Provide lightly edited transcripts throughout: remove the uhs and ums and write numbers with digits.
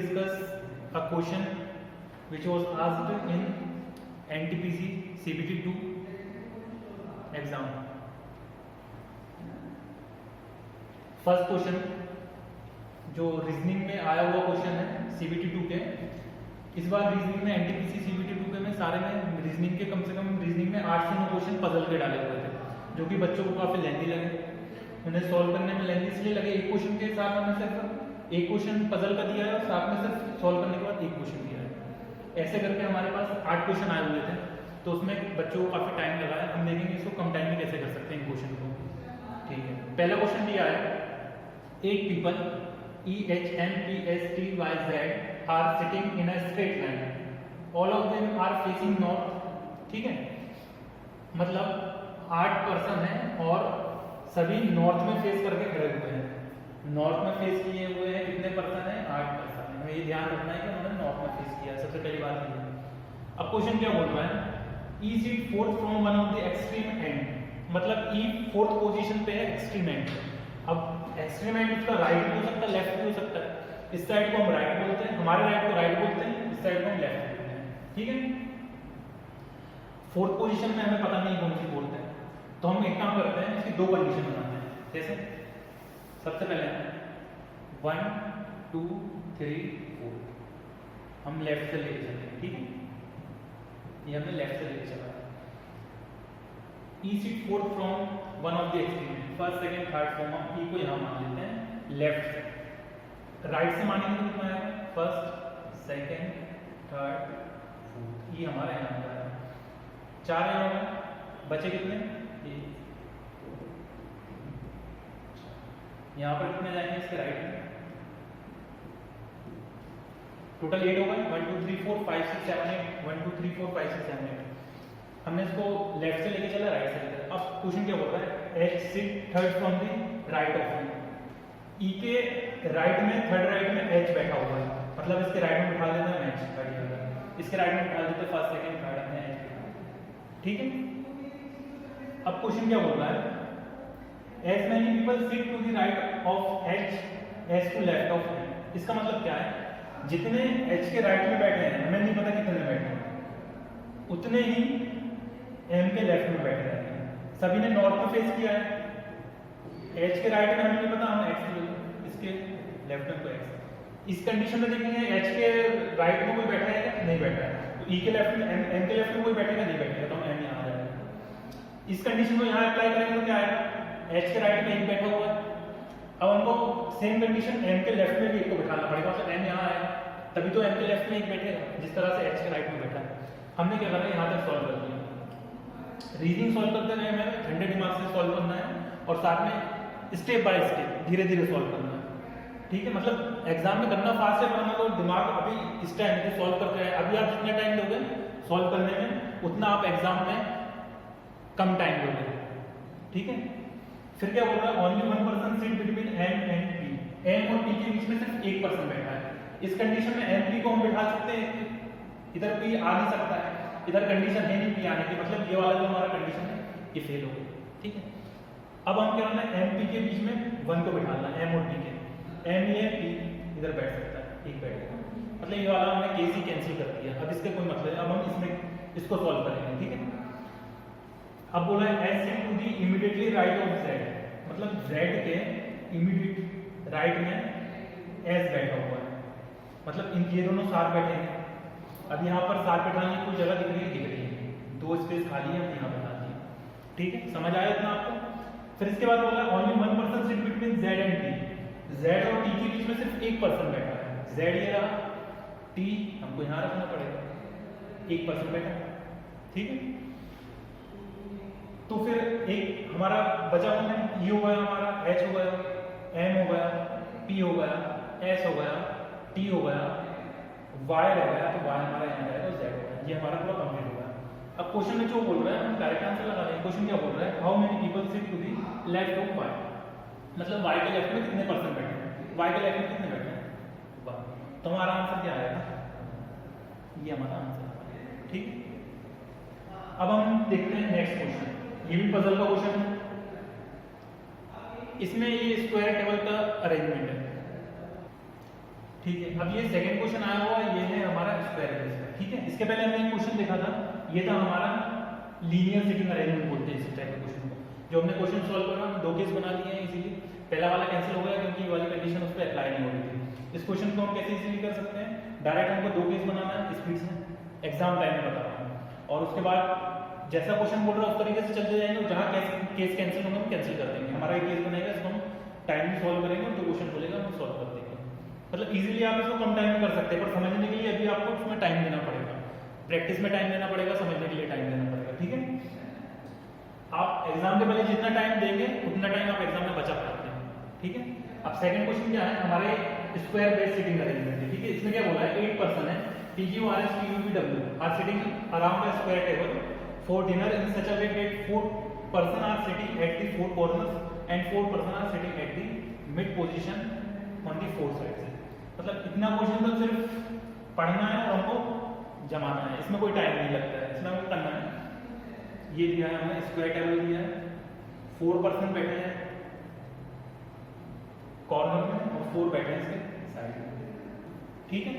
discuss a question which was asked in NTPC CBT 2 exam. First question जो reasoning में आया हुआ question है CBT 2 के, इस बार रीजनिंग में NTPC CBT 2 के में सारे में रीजनिंग के कम से कम रीजनिंग में 8 से 9 क्वेश्चन पजल के डाले हुए थे, जो कि बच्चों को काफी लेंथी लगे। उन्हें सॉल्व करने में लेंथी इसलिए लगे, एक क्वेश्चन के साथ हमें सिर्फ एक क्वेश्चन पजल का दिया है और साथ में सिर्फ सॉल्व करने के बाद एक क्वेश्चन दिया है। ऐसे करके हमारे पास 8 क्वेश्चन आए हुए थे, तो उसमें बच्चों को काफी टाइम लगा है। हम देखेंगे इसको कम टाइम में कैसे कर सकते हैं क्वेश्चन को। ठीक है, पहला क्वेश्चन दिया है 8 people EHMPSTYZ are sitting in a straight line. All of them are facing north. ठीक है, मतलब 8 पर्सन हैं और सभी नॉर्थ में फेस करके खड़े हुए हैं। नॉर्थ में फेस किए हुए हैं कितने पर्सन हैं? 8 पर्सन हैं। हमें ये ध्यान रखना है कि उन्होंने नॉर्थ में फेस किया है, सबसे पहली बात ये है। अब क्वेश्चन क्या बोल रहा है? E seat fourth from one of the extreme end, मतलब ई फोर्थ पोजीशन पे है एक्सट्रीम एंड। अब एक्सट्रीम एंड उसका राइट भी हो सकता है, लेफ्ट भी हो सकता है। इस साइड को हम राइट बोलते हैं, हमारे राइट को राइट बोलते हैं, इस साइड को हम लेफ्ट बोलते हैं। ठीक है, फोर्थ पोजीशन में हमें पता नहीं कौन सी बोलते हैं, तो हम एक काम करते हैं, इसकी 2 कंडीशन बनाते हैं। जैसे सबसे पहले 1 2 3 4 हम लेफ्ट से लेके चलते हैं। ठीक है, ये हमने लेफ्ट से लेके चला। E seat fourth from one of the extreme, first second third from हम ई को यहाँ मान लेते हैं लेफ्ट से। राइट से मानेंगे तो कितना है? फर्स्ट सेकंड थर्ड फोर्थ, ई हमारा यहाँ पर है। 4 यहाँ में बचे कितने? यहाँ पर कितने जाएंगे इसके राइट में? टोटल 8 हो गए। 1 2 3 4 5 6 7 8 1 2 3 4 5 6 7 8। हमने इसको लेफ्ट से लेके चला, राइट से लेके। अब क्वेश्चन क्या बोल रहा है? H sit third from the right of E. E के राइट में, थर्ड राइट में एच बैठा हुआ है, मतलब इसके राइट में बिठा देते हैं एच थर्ड, इसके राइट में बिठा देते हैं फर्स्ट सेकंड थर्ड में एच। ठीक है, अब क्वेश्चन क्या बोल रहा है? As many people sit to the right of H as to left of M. इसका मतलब क्या है? जितने एच के राइट में बैठे हैं, हमें नहीं पता कितने बैठे हैं, उतने ही एम के लेफ्ट में बैठे रहते हैं। सभी ने नॉर्थ में फेस किया है, एच के राइट में हमें नहीं पता, हम एक्स ले, इसके लेफ्ट में कोई एक्स। इस कंडीशन में देखेंगे एच के राइट में कोई बैठा है क्या? नहीं बैठा है। तो ई के लेफ्ट में, एम के लेफ्ट में कोई बैठेगा? नहीं बैठेगा, तो हम एम यहाँ आ जाएगा। इस कंडीशन को यहाँ अप्लाई करेंगे तो क्या आएगा? एच के राइट में एक बैठा हुआ है, अब हमको सेम कंडीशन एम के लेफ्ट में भी एक को बैठाना पड़ेगा, मतलब एम यहाँ आएगा, तभी तो एम के लेफ्ट में एक बैठेगा, जिस तरह से एच के राइट में बैठा है। हमने क्या करना है? यहाँ तक सॉल्व कर दिया। रीजनिंग सॉल्व करते हुए हमें ठंडे दिमाग से सॉल्व करना है और साथ में स्टेप बाय स्टेप धीरे धीरे सॉल्व करना है। ठीक है, मतलब एग्जाम में करना फास्ट है, वरना तो दिमाग अभी इस टाइम से सॉल्व करते हैं। अभी आप जितना टाइम दोगे सॉल्व करने में, उतना आप एग्जाम में कम टाइम दोगे। ठीक है, फिर क्या बोल रहा है? Only 1 person sit between M and P. M और पी के बीच में सिर्फ 1 पर्सन बैठा है। इस कंडीशन में एम पी को हम बिठा सकते हैं, इधर पी आ नहीं सकता है, इधर कंडीशन है नहीं पी आने की, मतलब ये वाला जो हमारा कंडीशन है ये फेल हो गई। ठीक है, अब हम क्या करना है? एम पी के बीच में 1 को बिठाना है, एम और पी के। एम ये पी इधर बैठ सकता है, एक बैठेगा, मतलब ये वाला हमने केस ही कैंसिल कर दिया। अब इसके कोई मतलब है, अब हम इसमें इसको सॉल्व करेंगे। ठीक है, अब बोला है S sit to the immediately right of Z, मतलब जेड के इमीडिएट राइट में एस बैठा हुआ है, मतलब इन ये दोनों साथ बैठेंगे। अब यहाँ पर साथ बैठाने की कोई जगह दिख रही है? दिख रही है, 2 स्पेस खाली है, यहाँ बैठा दिए। ठीक है, समझ आया इतना आपको? फिर इसके बाद बोला only 1 person sit between Z and T. Z और टी के बीच में सिर्फ 1 पर्सन बैठा है, जेड ये रहा, टी हमको यहाँ रखना पड़ेगा, 1 पर्सन बैठा। ठीक है, तो फिर एक हमारा बचा हुआ है, ई हो गया हमारा, एच हो गया, एम हो गया, पी हो गया, एस हो गया, टी हो गया, वाई रह गया, तो वाई हमारा यहाँ जाएगा, जेड हो गया। ये हमारा पूरा कंप्लीट हो गया। अब क्वेश्चन में जो बोल रहा है हम डायरेक्ट आंसर लगा रहे हैं। क्वेश्चन क्या बोल रहा है? How many people sit to the left of Y, मतलब वाई के लेफ्ट में कितने पर्सन बैठे हैं, वाई के लेफ्ट में कितने बैठे हैं? 1। तो हमारा आंसर क्या आएगा? ये हमारा आंसर। ठीक, अब हम देखते हैं नेक्स्ट क्वेश्चन। ये भी पजल का क्वेश्चन है। इसमें ये स्क्वायर टेबल का अरेंजमेंट है। ठीक है, अब ये सेकंड क्वेश्चन आया हुआ ये है हमारा स्क्वायर बेस का। ठीक है, इसके पहले हमने एक क्वेश्चन देखा था, ये था हमारा लीनियर सिटिंग अरेंजमेंट बोलते हैं इस टाइप के क्वेश्चन को। जो हमने क्वेश्चन सॉल्व करा, दो केस बना लिए हैं इजीली, पहला वाला कैंसिल हो गया क्योंकि ये वाली कंडीशन उस पर अप्लाई नहीं हो रही थी। इस क्वेश्चन को हम कैसे इजीली कर सकते हैं, डायरेक्ट हमको दो केस बनाना है स्पीड से, एग्जाम टाइम में बता रहा हूँ, और उसके बाद जैसा क्वेश्चन बोल रहा है उस तरीके से चलते जाएंगे, जहाँ केस कैंसिल होंगे हम कैंसिल कर देंगे। हमारा एक केस बनेगा, इसको हम टाइम में सॉल्व करेंगे, जो क्वेश्चन बोलेगा हम सॉल्व कर देंगे। मतलब इजीली आप इसको कम टाइम में कर सकते हैं, पर समझने के लिए अभी आपको उसमें टाइम देना पड़ेगा, प्रैक्टिस में टाइम देना पड़ेगा, समझने के लिए टाइम देना पड़ेगा। ठीक है, आप एग्जाम के पहले जितना टाइम देंगे उतना टाइम आप एग्जाम में बचा पाते हैं। ठीक है, अब सेकंड क्वेश्चन क्या है, हमारे स्क्वायर बेस सिटिंग अरेंजमेंट है। ठीक है, इसमें क्या बोला है, 8 पर्सन है, PQRS PUPW are sitting around a square table for dinner in such a way that 4 person are sitting at the 4 corners and 4 person are sitting at the mid position on the 4 sides। मतलब इतना question तो सिर्फ पढ़ना है और हमको जमाना है, इसमें कोई टाइम नहीं लगता है, इसमें हमको करना है। ये दिया है हमने स्क्वायर टेबल दिया है, 4 पर्सन बैठे हैं कॉर्नर में और 4 बैठे हैं इसके साइड में। ठीक है,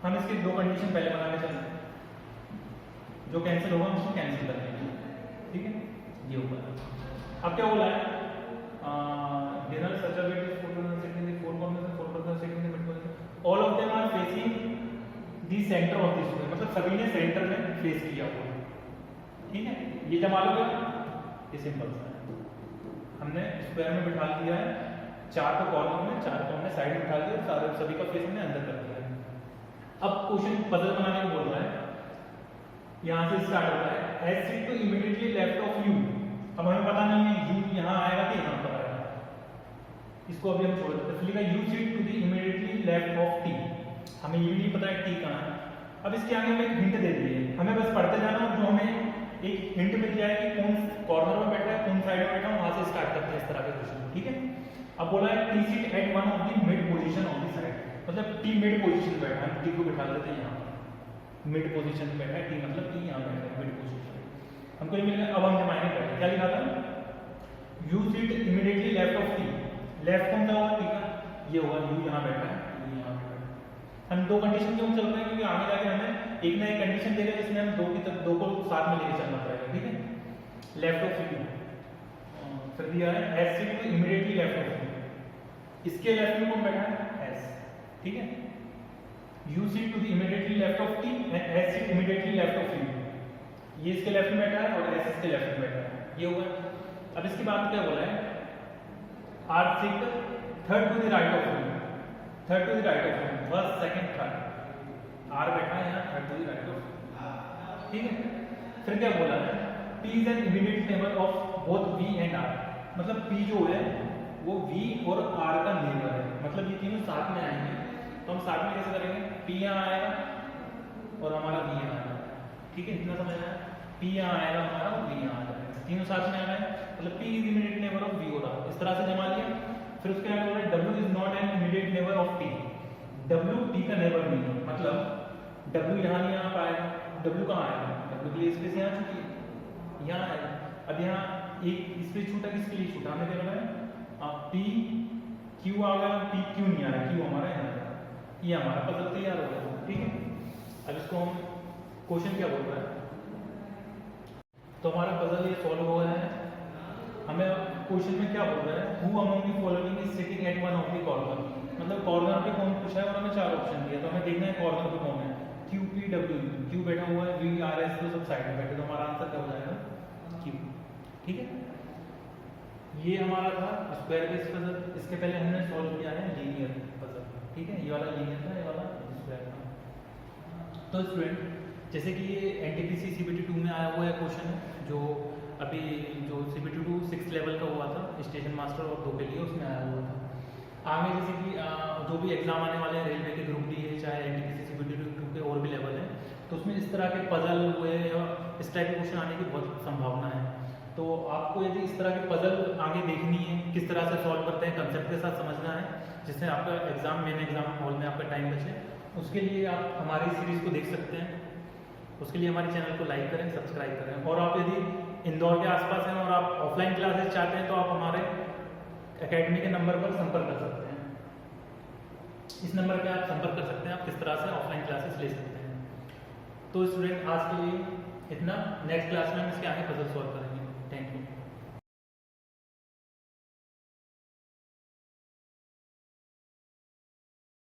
हम इसके दो कंडीशन पहले बनाने चलते हैं, जो कैंसिल होगा हम उसको कैंसिल कर देंगे। ठीक है, ये होगा। अब क्या बोला है, dinner such a way to 4 person sitting in the 4 corners and 4 person sitting in the mid position, all of them are facing the centre of the square, मतलब सभी ने सेंटर में फेस किया हुआ है। ठीक है, ये जमा लोगे, ये सिंपल सा है, हमने स्क्वायर में बिठा दिया है, 4 को कॉर्नर में, 4 को हमने साइड में बिठा दिया, सारे सभी का फेस हमने अंदर कर दिया है। अब क्वेश्चन पजल बनाने को बोल रहा है, यहाँ से स्टार्ट होता है, S sit to immediately left of U. अब हमें पता नहीं है यू यहाँ आएगा कि यहाँ पर आएगा, इसको अभी हम छोड़ देते हैं। लिखा U sit to the immediately left of T, हमें ये भी नहीं पता है टी कहाँ है। अब इसके आगे हमें एक हिंट दे दी है, हमें बस पढ़ते जाना और जो हमें एक हिंट मिल जाए कि कौन कॉर्नर में बैठा है, कौन साइड में बैठा है, वहां से स्टार्ट करते हैं इस तरह के क्वेश्चन। ठीक है, अब बोला है T sit at one of the mid position of the side, मतलब टी मिड पोजीशन बैठा है, टी को बिठा देते हैं यहाँ मिड पोजीशन में बैठा है, टी मतलब टी यहाँ बैठा है मिड पोजीशन, हमको ये मिल गया। अब हम जमाने करें, क्या लिखा था, you sit immediately left of T, left कौन सा होगा, टी का, ये होगा, यू यहाँ बैठा है, ये यहाँ बैठा है। हम दो कंडीशन क्यों चल रहे हैं, क्योंकि आगे जाके हमें एक ना एक कंडीशन देगा जिसमें हम दो को साथ में लेके चलना पड़ेगा। ठीक है, लेफ्ट ऑफ यू फिर दिया है, S sit to immediately left of U, इसके लेफ्ट में कौन बैठा है, एस। ठीक है, U sit to the immediately left of T and S sit immediately left of U, ये इसके लेफ्ट में बैठा है और एस इसके लेफ्ट में बैठा है, ये होगा। अब इसके बाद क्या बोला है, R sit third to the right of you, third to the right of you, first second third, R बैठा है यहाँ third to the right of. ठीक है, फिर क्या बोला है, P is an immediate neighbour of both V and R, मतलब P जो है वो V और R का नेबर है, मतलब ये तीनों साथ में आएंगे, तो हम साथ में कैसे करेंगे, P यहाँ आएगा और हमारा V यहाँ आएगा। ठीक है, इतना समझ आया, P यहाँ आएगा हमारा और V यहाँ आएगा, तीनों साथ में आना है, मतलब P is immediate neighbour of V और R, इस तरह से जमा लिया। फिर उसके बाद बोला W is not an immediate neighbour of T, W T का नेबर नहीं है, मतलब W यहाँ नहीं आ पाएगा, W कहाँ आएगा, W के लिए स्पेस यहाँ छूटी है, यहाँ आएगा। अब यहाँ एक स्पेस छूटा, किसके लिए छूटा, हमने क्या बोला, P Q आ गया, P Q नहीं आ रहा, Q हमारा यहाँ आएगा, ये हमारा पजल तैयार हो गया। ठीक है, अब इसको हम क्वेश्चन क्या बोल रहा है, तो हमारा पजल ये सॉल्व हो गया है। हमें क्वेश्चन में क्या बोल रहा है, who among the following is sitting at one of the corner, मतलब कॉर्नर पे कौन पूछा है और हमें 4 ऑप्शन दिया, तो हमें देखना है कॉर्नर पे कौन है, Q P W, Q बैठा हुआ है, V R S तो सब साइड में बैठे, तो हमारा आंसर क्या हो जाएगा, Q। ठीक है, ये हमारा था स्क्वायर बेस पजल, इसके पहले हमने सॉल्व किया है लीनियर पजल। ठीक है, ये वाला लीनियर था, ये वाला स्क्वायर था। तो स्टूडेंट जैसे कि ये NTPC CBT 2 में आया हुआ है क्वेश्चन है, जो अभी जो CBT 2 6th लेवल का हुआ था स्टेशन मास्टर और 2 के लिए, उसमें आया हुआ था। आगे जैसे कि जो भी एग्जाम आने वाले हैं रेलवे के ग्रुप डी है, चाहे NTPC CBT 2 के और भी लेवल है, तो उसमें इस तरह के पजल हुए या इस टाइप के क्वेश्चन आने की बहुत संभावना है। तो आपको यदि इस तरह की पजल आगे देखनी है, किस तरह से सॉल्व करते हैं, कंसेप्ट के साथ समझना है, जिससे आपका एग्जाम मेन एग्जाम हॉल में आपका टाइम बचे, उसके लिए आप हमारी सीरीज को देख सकते हैं। उसके लिए हमारे चैनल को लाइक करें, सब्सक्राइब करें, और आप यदि इंदौर के आसपास हैं और आप ऑफलाइन क्लासेस चाहते हैं तो आप हमारे एकेडमी के नंबर पर संपर्क कर सकते हैं। इस नंबर पे आप संपर्क कर सकते हैं, आप किस तरह से ऑफलाइन क्लासेस ले सकते हैं। तो स्टूडेंट आज के लिए इतना, नेक्स्ट क्लास में हम इसके आगे पजल सॉल्व करेंगे।